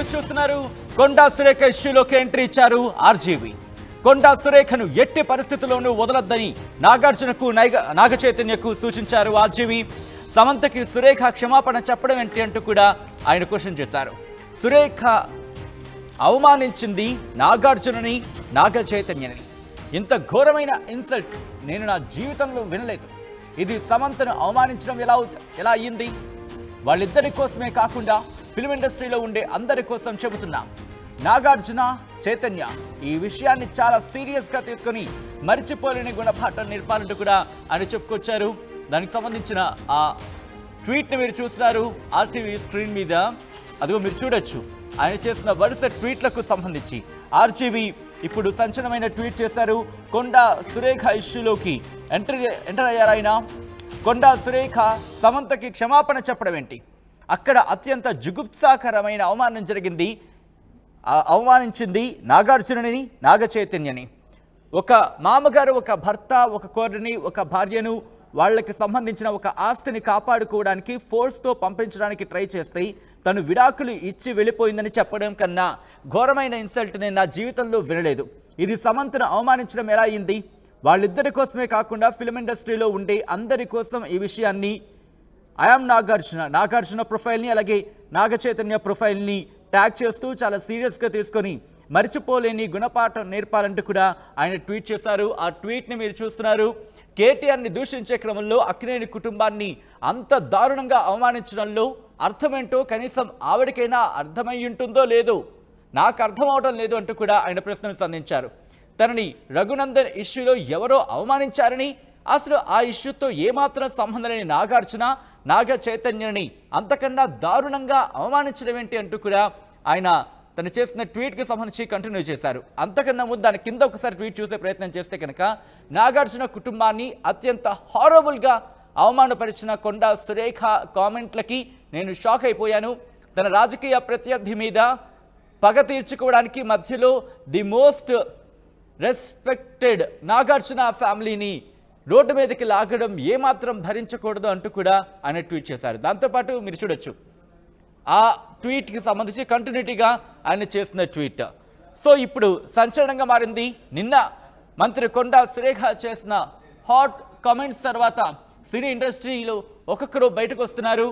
News చూస్తున్నారు. Konda Surekha ఇష్యూలోకి entry ఇచ్చారు RGV. కొండా సురేఖను ఎట్టి పరిస్థితుల్లోనూ వదలొద్దని నాగార్జునకు నాగ చైతన్యకు సూచించారు ఆర్జీవి. సమంతకి సురేఖ క్షమాపణ చెప్పడం ఏంటి అంటూ కూడా ఆయన క్వశ్చన్ చేశారు. సురేఖ అవమానించింది నాగార్జునని, నాగ చైతన్యని. ఇంత ఘోరమైన ఇన్సల్ట్ నేను నా జీవితంలో వినలేదు. ఇది సమంతను అవమానించడం ఎలా అయ్యింది? వాళ్ళిద్దరి కోసమే కాకుండా ఫిల్మ్ ఇండస్ట్రీలో ఉండే అందరి కోసం చెబుతున్నా. నాగార్జున, చైతన్య ఈ విషయాన్ని చాలా సీరియస్గా తీసుకొని మరిచిపోలేని గుణపాఠం నేర్పాలంటూ కూడా ఆయన చెప్పుకొచ్చారు. దానికి సంబంధించిన ఆ ట్వీట్ని మీరు చూస్తున్నారు ఆర్టీవీ స్క్రీన్ మీద. అదిగో మీరు చూడొచ్చు. ఆయన చేసిన వరుస ట్వీట్లకు సంబంధించి ఆర్జీవి ఇప్పుడు సంచలనమైన ట్వీట్ చేశారు. కొండా సురేఖ ఇష్యూలోకి ఎంటర్ అయ్యారాయన. కొండా సురేఖ సమంతకి క్షమాపణ చెప్పడం ఏంటి? అక్కడ అత్యంత జుగుప్సాకరమైన అవమానం జరిగింది. అవమానించింది నాగార్జునని, నాగ చైతన్యని. ఒక మామగారు ఒక భర్త, ఒక కోడని, ఒక భార్యను వాళ్ళకి సంబంధించిన ఒక ఆస్తిని కాపాడుకోవడానికి ఫోర్స్తో పంపించడానికి ట్రై చేస్తే తను విడాకులు ఇచ్చి వెళ్ళిపోయిందని చెప్పడం కన్నా ఘోరమైన ఇన్సల్ట్ నేను నా జీవితంలో వినలేదు. ఇది సమంతను అవమానించడం ఎలా అయింది? వాళ్ళిద్దరి కోసమే కాకుండా ఫిల్మ్ ఇండస్ట్రీలో ఉండే అందరి కోసం ఈ విషయాన్ని ఐఎమ్ నాగార్జున ప్రొఫైల్ని అలాగే నాగ చైతన్య ప్రొఫైల్ని ట్యాగ్ చేస్తూ చాలా సీరియస్గా తీసుకొని మరిచిపోలేని గుణపాఠం నేర్పాలంటూ కూడా ఆయన ట్వీట్ చేశారు. ఆ ట్వీట్ని మీరు చూస్తున్నారు. కేటీఆర్ని దూషించే క్రమంలో అక్కినేని కుటుంబాన్ని అంత దారుణంగా అవమానించడంలో అర్థమేంటో కనీసం ఆవిడకైనా అర్థమై ఉంటుందో లేదో, నాకు అర్థం అవడం లేదు అంటూ కూడా ఆయన ప్రశ్నలు సంధించారు. తనని రఘునందన్ ఇష్యూలో ఎవరో అవమానించారని, అసలు ఆ ఇష్యూతో ఏమాత్రం సంబంధం లేని నాగార్జున, నాగ చైతన్యని అంతకన్నా దారుణంగా అవమానించడం ఏంటి అంటూ కూడా ఆయన తను చేసిన ట్వీట్కి సంబంధించి కంటిన్యూ చేశారు. అంతకన్నా ముందు దాని కింద ఒకసారి ట్వీట్ చూసే ప్రయత్నం చేస్తే కనుక, నాగార్జున కుటుంబాన్ని అత్యంత హారబుల్గా అవమానపరిచిన కొండా సురేఖ కామెంట్లకి నేను షాక్ అయిపోయాను. తన రాజకీయ ప్రత్యర్థి మీద పగ తీర్చుకోవడానికి మధ్యలో ది మోస్ట్ రెస్పెక్టెడ్ నాగార్జున ఫ్యామిలీని రోడ్డు మీదకి లాగడం ఏమాత్రం భరించకూడదు అంటూ కూడా ఆయన ట్వీట్ చేశారు. దాంతోపాటు మీరు చూడొచ్చు ఆ ట్వీట్కి సంబంధించి కంటిన్యూటీగా ఆయన చేసిన ట్వీట్. సో ఇప్పుడు సంచలనంగా మారింది. నిన్న మంత్రి కొండా సురేఖ చేసిన హాట్ కామెంట్స్ తర్వాత సినీ ఇండస్ట్రీలో ఒక్కొక్కరు బయటకు వస్తున్నారు.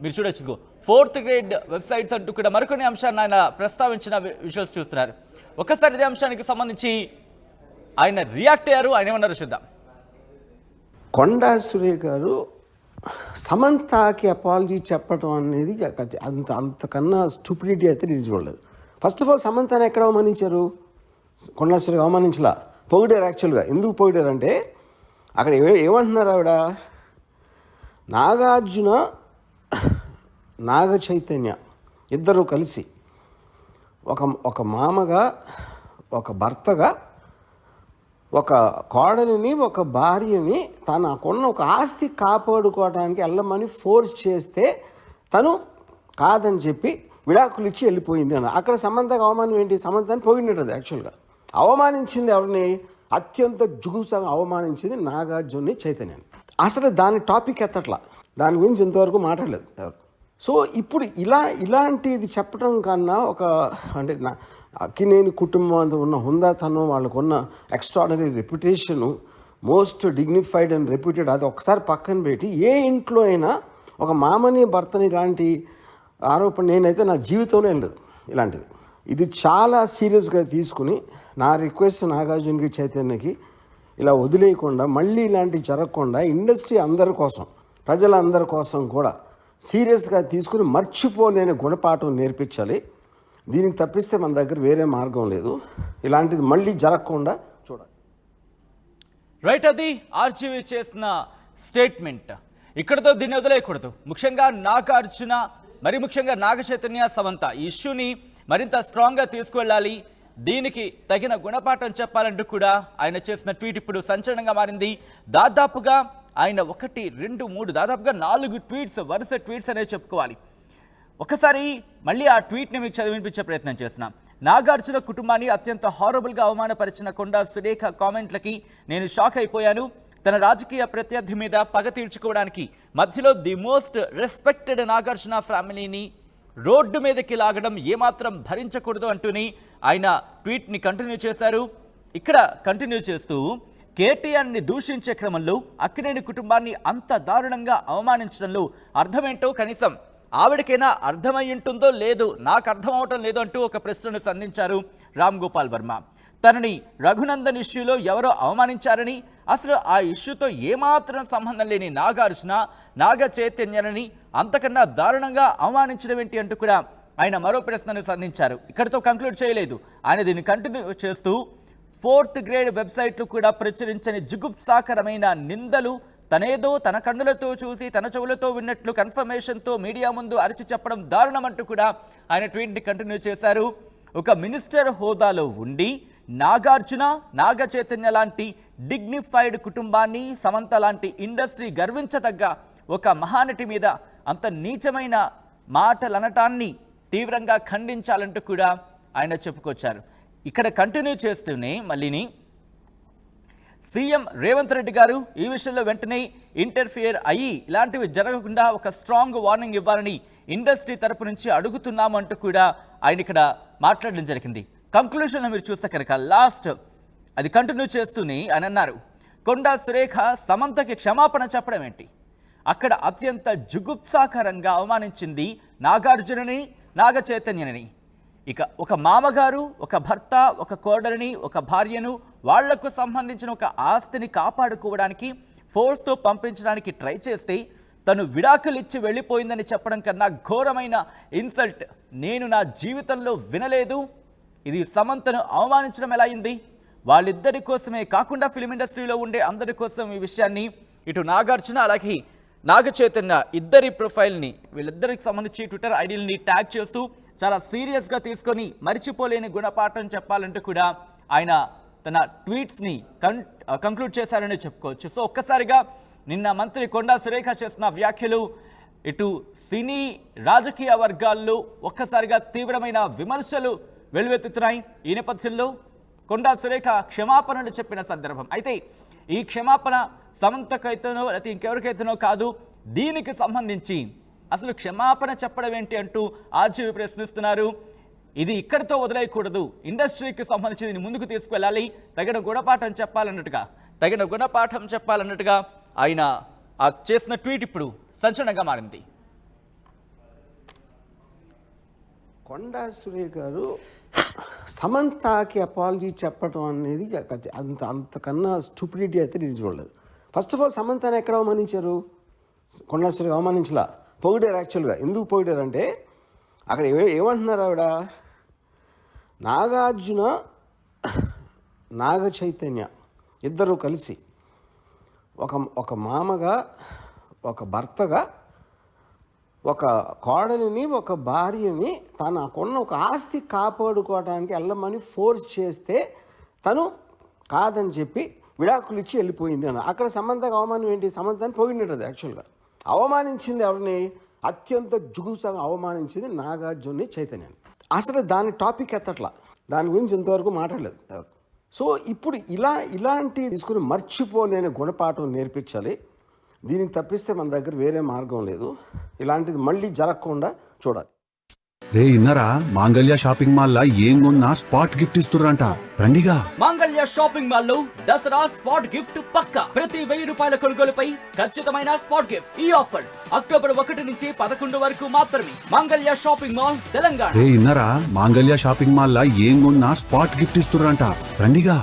మీరు చూడొచ్చు 4th గ్రేడ్ వెబ్సైట్స్ అంటూ కూడా మరికొన్ని అంశాన్ని ఆయన ప్రస్తావించిన విజువల్స్ చూస్తున్నారు. ఒకసారి ఇదే అంశానికి సంబంధించి ఆయన రియాక్ట్ అయ్యారు. ఆయన ఏమన్నారు చూద్దాం. కొండా సురేఖ గారు సమంతకి అపాలజీ చెప్పడం అనేది అంతకన్నా స్టూపిడిటీ అయితే నేను చూడలేదు. ఫస్ట్ ఆఫ్ ఆల్ సమంతని ఎక్కడ అవమానించారు? కొండా సురేఖ అవమానించలా, పొగిడారు. యాక్చువల్గా ఎందుకు పొగిడారంటే అక్కడ ఏమంటున్నారు ఆవిడ, నాగార్జున, నాగ చైతన్య ఇద్దరు కలిసి ఒక మామగా, ఒక భర్తగా, ఒక కోడలిని, ఒక భార్యని తనకున్న ఒక ఆస్తి కాపాడుకోవడానికి వెళ్ళమని ఫోర్స్ చేస్తే తను కాదని చెప్పి విడాకులు ఇచ్చి వెళ్ళిపోయింది అన్న. అక్కడ సమంతకు అవమానం ఏంటి? సమంతని పొగిడినది. యాక్చువల్గా అవమానించింది ఎవరిని? అత్యంత జుగుప్సగా అవమానించింది నాగార్జున్ని, చైతన్యాన్ని. అసలు దాని టాపిక్ ఎత్తట్లా, దాని గురించి ఇంతవరకు మాట్లాడలేదు ఎవరు. సో ఇప్పుడు ఇలాంటిది చెప్పడం కన్నా అంటే అక్కినేని కుటుంబం అంత ఉన్న హుందాతనం, వాళ్ళకున్న extraordinary reputation, most dignified and reputed, అది ఒకసారి పక్కన పెట్టి ఏ ఇంట్లో అయినా ఒక మామని, భర్తని ఇలాంటి ఆరోపణ నేనైతే నా జీవితంలో ఏం లేదు ఇలాంటిది. ఇది చాలా సీరియస్గా తీసుకుని నా రిక్వెస్ట్ నాగార్జునకి, చైతన్యకి ఇలా వదిలేయకుండా, మళ్ళీ ఇలాంటివి జరగకుండా ఇండస్ట్రీ అందరి కోసం, ప్రజలందరి కోసం కూడా సీరియస్గా తీసుకుని మర్చిపోలేని గుణపాఠం నేర్పించాలి. దీనికి తప్పిస్తే మన దగ్గర వేరే మార్గం లేదు. ఇలాంటిది మళ్ళీ జరగకుండా చూడాలి. రైట్, అది ఆర్జీవి చేసిన స్టేట్మెంట్. ఇక్కడతో దీన్ని వదిలేయకూడదు. ముఖ్యంగా నాగార్జున, మరి ముఖ్యంగా నాగ చైతన్య, సమంత ఈ ఇష్యూని మరింత స్ట్రాంగ్గా తీసుకువెళ్ళాలి. దీనికి తగిన గుణపాఠం చెప్పాలంటూ కూడా ఆయన చేసిన ట్వీట్ ఇప్పుడు సంచలనంగా మారింది. దాదాపుగా ఆయన 1, 2, 3 దాదాపుగా 4 ట్వీట్స్, వరుస ట్వీట్స్ అనేది చెప్పుకోవాలి. ఒకసారి మళ్ళీ ఆ ట్వీట్ని మీకు చదివించే ప్రయత్నం చేస్తున్నాం. నాగార్జున కుటుంబాన్ని అత్యంత హారబుల్గా అవమానపరిచిన కొండా సురేఖ కామెంట్లకి నేను షాక్ అయిపోయాను. తన రాజకీయ ప్రత్యర్థి మీద పగ తీర్చుకోవడానికి మధ్యలో ది మోస్ట్ రెస్పెక్టెడ్ నాగార్జున ఫ్యామిలీని రోడ్డు మీదకి లాగడం ఏమాత్రం భరించకూడదు అంటూని ఆయన ట్వీట్ని కంటిన్యూ చేశారు. ఇక్కడ కంటిన్యూ చేస్తూ కేటీఆర్ని దూషించే క్రమంలో అక్కినేని కుటుంబాన్ని అంత దారుణంగా అవమానించడంలో అర్థమేంటో కనీసం ఆవిడకైనా అర్థమై ఉంటుందో లేదు, నాకు అర్థం అవటం లేదు అంటూ ఒక ప్రశ్నను సంధించారు రామ్ గోపాల్ వర్మ. తనని రఘునందన్ ఇష్యూలో ఎవరో అవమానించారని, అసలు ఆ ఇష్యూతో ఏమాత్రం సంబంధం లేని నాగార్జున, నాగ చైతన్యని అంతకన్నా దారుణంగా అవమానించడం ఏంటి అంటూ కూడా ఆయన మరో ప్రశ్నను సంధించారు. ఇక్కడితో కంక్లూడ్ చేయలేదు. ఆయన దీన్ని కంటిన్యూ చేస్తూ 4th గ్రేడ్ వెబ్సైట్లు కూడా ప్రచురించని జుగుప్సాకరమైన నిందలు తనేదో తన కన్నులతో చూసి తన చెవులతో విన్నట్లు కన్ఫర్మేషన్తో మీడియా ముందు అరిచి చెప్పడం దారుణం అంటూ కూడా ఆయన ట్వీట్ని కంటిన్యూ చేశారు. ఒక మినిస్టర్ హోదాలో ఉండి నాగార్జున, నాగ చైతన్య లాంటి డిగ్నిఫైడ్ కుటుంబాన్ని, సమంత లాంటి ఇండస్ట్రీ గర్వించదగ్గ ఒక మహానటి మీద అంత నీచమైన మాటలనటాన్ని తీవ్రంగా ఖండించాలంటూ కూడా ఆయన చెప్పుకొచ్చారు. ఇక్కడ కంటిన్యూ చేస్తూనే మళ్ళీని సీఎం రేవంత్ రెడ్డి గారు ఈ విషయంలో వెంటనే ఇంటర్ఫియర్ అయ్యి ఇలాంటివి జరగకుండా ఒక స్ట్రాంగ్ వార్నింగ్ ఇవ్వాలని ఇండస్ట్రీ తరపు నుంచి అడుగుతున్నాము అంటూ కూడా ఆయన ఇక్కడ మాట్లాడడం జరిగింది. కంక్లూషన్లో మీరు చూస్తే కనుక లాస్ట్ అది కంటిన్యూ చేస్తూనే ఆయన అన్నారు, కొండా సురేఖ సమంతకి క్షమాపణ చెప్పడం ఏంటి, అక్కడ అత్యంత జుగుప్సాకరంగా అవమానించింది నాగార్జునని, నాగ చైతన్యని. ఇక ఒక మామగారు, ఒక భర్త, ఒక కోడలిని, ఒక భార్యను, వాళ్లకు సంబంధించిన ఒక ఆస్తిని కాపాడుకోవడానికి ఫోర్స్తో పంపించడానికి ట్రై చేస్తే తను విడాకులు ఇచ్చి వెళ్ళిపోయిందని చెప్పడం కన్నా ఘోరమైన ఇన్సల్ట్ నేను నా జీవితంలో వినలేదు. ఇది సమంతను అవమానించడం ఎలా అయింది? వాళ్ళిద్దరి కోసమే కాకుండా ఫిలిం ఇండస్ట్రీలో ఉండే అందరి కోసం ఈ విషయాన్ని ఇటు నాగార్జున అలాగే నాగ చైతన్య ఇద్దరి ప్రొఫైల్ని, వీళ్ళిద్దరికి సంబంధించి ట్విట్టర్ ఐడీలని ట్యాగ్ చేస్తూ చాలా సీరియస్గా తీసుకొని మర్చిపోలేని గుణపాఠం చెప్పాలంటూ కూడా ఆయన తన ట్వీట్స్ని కంక్లూడ్ చేశారని చెప్పుకోవచ్చు. సో ఒక్కసారిగా నిన్న మంత్రి కొండా సురేఖ చేసిన వ్యాఖ్యలు ఇటు సినీ రాజకీయ వర్గాల్లో ఒక్కసారిగా తీవ్రమైన విమర్శలు వెలువెత్తుతున్నాయి. ఈ నేపథ్యంలో కొండా సురేఖ క్షమాపణలు చెప్పిన సందర్భం అయితే ఈ క్షమాపణ సమంతకైతేనో లేకపోతే ఇంకెవరికైతేనో కాదు, దీనికి సంబంధించి అసలు క్షమాపణ చెప్పడం ఏంటి అంటూ ఆర్జీవి ప్రశ్నిస్తున్నారు. ఇది ఇక్కడితో వదిలేయకూడదు, ఇండస్ట్రీకి సంబంధించి దీన్ని ముందుకు తీసుకువెళ్ళాలి, తగిన గుణపాఠం చెప్పాలన్నట్టుగా ఆయన చేసిన ట్వీట్ ఇప్పుడు సంచలనంగా మారింది. కొండా సురేఖ గారు సమంతకి అపాలజీ చెప్పడం అనేది అంతకన్నా స్టూపిడిటీ అయితే నేను చూడలేదు. ఫస్ట్ ఆఫ్ ఆల్ సమంతని ఎక్కడ అవమానించారు? కొండా సురేఖ అవమానించలా, పొగిడారు. యాక్చువల్గా ఎందుకు పొగిడారు అంటే అక్కడ ఏమంటున్నారు ఆవిడ, నాగార్జున, నాగ చైతన్య ఇద్దరు కలిసి ఒక మామగా, ఒక భర్తగా, ఒక కోడలిని, ఒక భార్యని తనకున్న ఒక ఆస్తి కాపాడుకోవడానికి వెళ్ళమని ఫోర్స్ చేస్తే తను కాదని చెప్పి విడాకులు ఇచ్చి వెళ్ళిపోయింది అని. అక్కడ సమంతకు అవమానం ఏంటి? సమంతాన్ని పొగిడినది. యాక్చువల్గా అవమానించింది ఎవరిని? అత్యంత జుగుప్సగా అవమానించింది నాగార్జున, చైతన్యాన్ని. అసలు దాని టాపిక్ ఎత్తట్లా, దాని గురించి ఇంతవరకు మాట్లాడలేదు. సో ఇప్పుడు ఇలాంటి తీసుకుని మర్చిపోలేని గుణపాఠం నేర్పించాలి. దీనికి తప్పిస్తే మన దగ్గర వేరే మార్గం లేదు. ఇలాంటిది మళ్ళీ జరగకుండా చూడాలి. రే ఇన్నరా, మాంగళ్య షాపింగ్ మాల్ లా ఏం కొన్నా స్పాట్ గిఫ్ట్ ఇస్తుర్రంట, రండిగా. మాంగళ్య షాపింగ్ మాల్ లో దసరా స్పాట్ గిఫ్ట్ పక్కా. ప్రతి 1000 రూపాయల కొనుగోలుపై ఖచ్చితమైన స్పాట్ గిఫ్ట్. ఈ ఆఫర్ అక్టోబర్ 1 నుంచి 11 వరకు మాత్రమే. మాంగళ్య షాపింగ్ మాల్, తెలంగాణ. రే ఇన్నరా, మాంగళ్య షాపింగ్ మాల్ లా ఏం కొన్నా స్పాట్ గిఫ్ట్ ఇస్తుర్రంట, రండిగా.